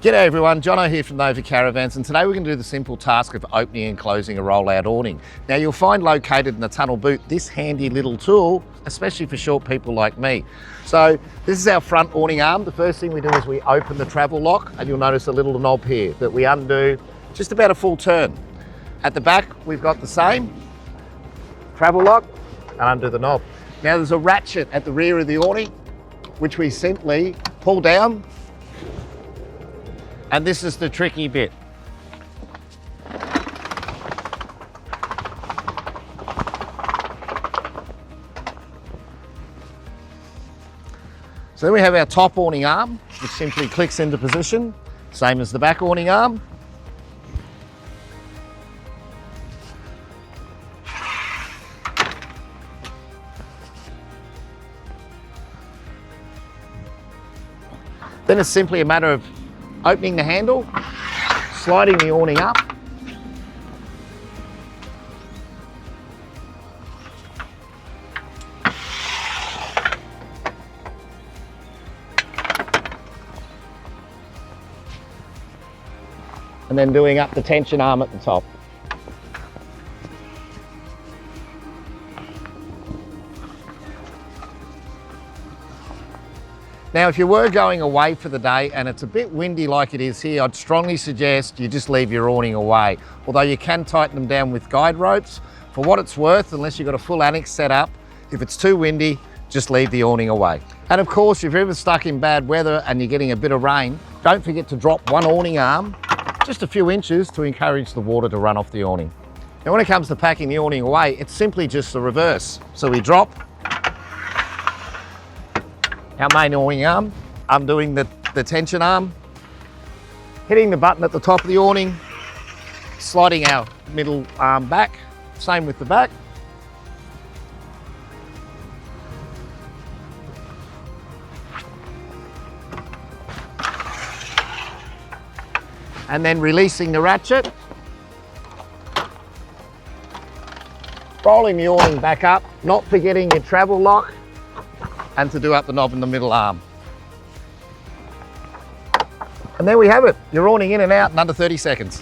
G'day everyone, Jono here from Nova Caravans, and today we're going to do the simple task of opening and closing a roll-out awning. Now you'll find located in the tunnel boot this handy little tool, especially for short people like me. So this is our front awning arm. The first thing we do is we open the travel lock, and you'll notice a little knob here that we undo just about a full turn. At the back we've got the same travel lock and undo the knob. Now there's a ratchet at the rear of the awning which we simply pull down. And this is the tricky bit. So then we have our top awning arm, which simply clicks into position, same as the back awning arm. Then it's simply a matter of opening the handle, sliding the awning up, and then doing up the tension arm at the top. Now, if you were going away for the day and it's a bit windy like it is here, I'd strongly suggest you just leave your awning away. Although you can tighten them down with guide ropes. For what it's worth, unless you've got a full annex set up, if it's too windy, just leave the awning away. And of course, if you're ever stuck in bad weather and you're getting a bit of rain, don't forget to drop one awning arm just a few inches to encourage the water to run off the awning. Now, when it comes to packing the awning away, it's simply just the reverse. So we drop our main awning arm, undoing the tension arm, hitting the button at the top of the awning, sliding our middle arm back, same with the back. And then releasing the ratchet, rolling the awning back up, not forgetting your travel lock, and to do up the knob in the middle arm. And there we have it, your awning in and out in under 30 seconds.